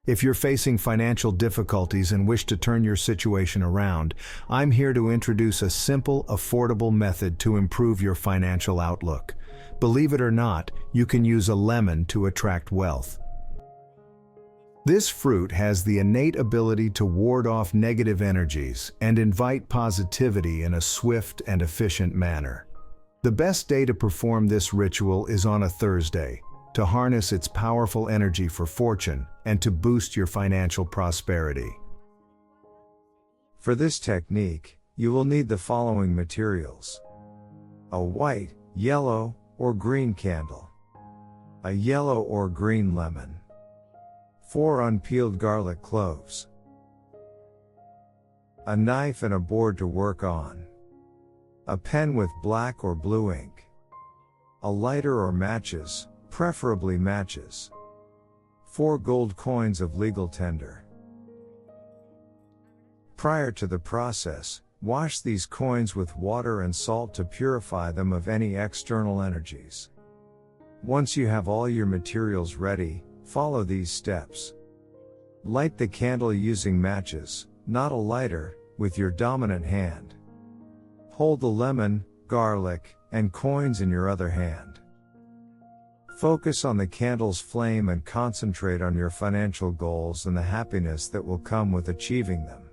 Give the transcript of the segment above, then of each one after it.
If you're facing financial difficulties and wish to turn your situation around, I'm here to introduce a simple, affordable method to improve your financial outlook. Believe it or not, you can use a lemon to attract wealth. This fruit has the innate ability to ward off negative energies and invite positivity in a swift and efficient manner. The best day to perform this ritual is on a Thursday, to harness its powerful energy for fortune and to boost your financial prosperity. For this technique, you will need the following materials: a white, yellow, or green candle, a yellow or green lemon, 4 unpeeled garlic cloves, a knife and a board to work on, a pen with black or blue ink, a lighter or matches, preferably matches, 4 gold coins of legal tender. Prior to the process, wash these coins with water and salt to purify them of any external energies. Once you have all your materials ready, follow these steps. Light the candle using matches, not a lighter, with your dominant hand. Hold the lemon, garlic, and coins in your other hand. Focus on the candle's flame and concentrate on your financial goals and the happiness that will come with achieving them.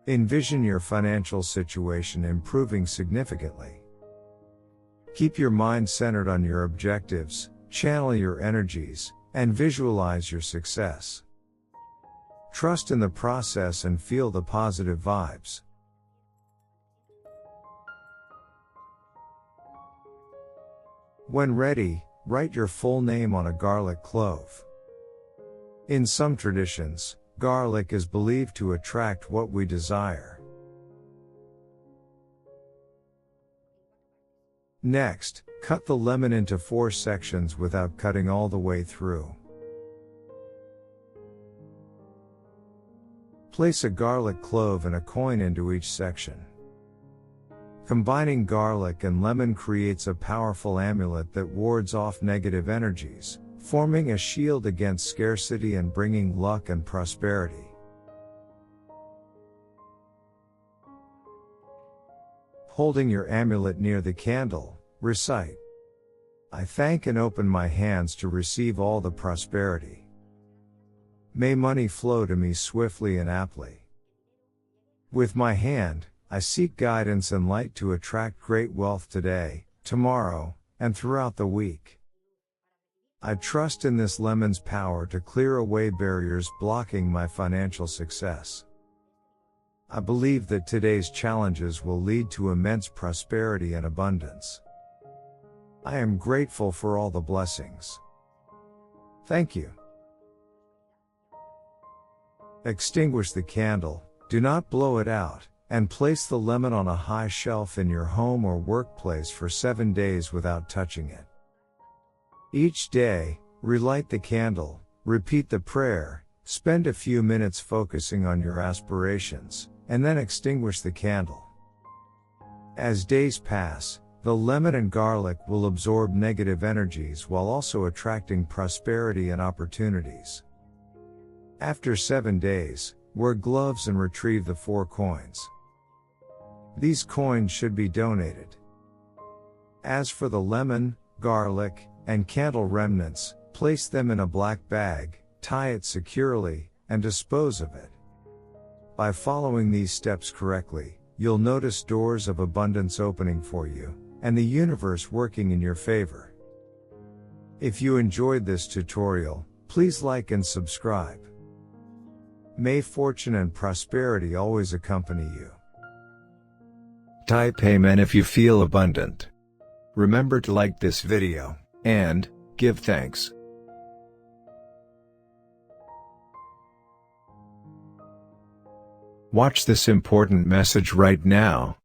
Envision your financial situation improving significantly. Keep your mind centered on your objectives, channel your energies, and visualize your success. Trust in the process and feel the positive vibes. When ready, write your full name on a garlic clove. In some traditions, garlic is believed to attract what we desire. Next, cut the lemon into 4 sections without cutting all the way through. Place a garlic clove and a coin into each section. Combining garlic and lemon creates a powerful amulet that wards off negative energies, forming a shield against scarcity and bringing luck and prosperity. Holding your amulet near the candle, recite, "I thank and open my hands to receive all the prosperity. May money flow to me swiftly and aptly. With my hand, I seek guidance and light to attract great wealth today, tomorrow, and throughout the week. I trust in this lemon's power to clear away barriers blocking my financial success. I believe that today's challenges will lead to immense prosperity and abundance. I am grateful for all the blessings. Thank you." Extinguish the candle, do not blow it out, and place the lemon on a high shelf in your home or workplace for 7 days without touching it. Each day, relight the candle, repeat the prayer, spend a few minutes focusing on your aspirations, and then extinguish the candle. As days pass, the lemon and garlic will absorb negative energies while also attracting prosperity and opportunities. After 7 days, wear gloves and retrieve the 4 coins. These coins should be donated. As for the lemon, garlic, and candle remnants, place them in a black bag, tie it securely, and dispose of it. By following these steps correctly, you'll notice doors of abundance opening for you, and the universe working in your favor. If you enjoyed this tutorial, please like and subscribe. May fortune and prosperity always accompany you. Type Amen if you feel abundant. Remember to like this video, and give thanks. Watch this important message right now.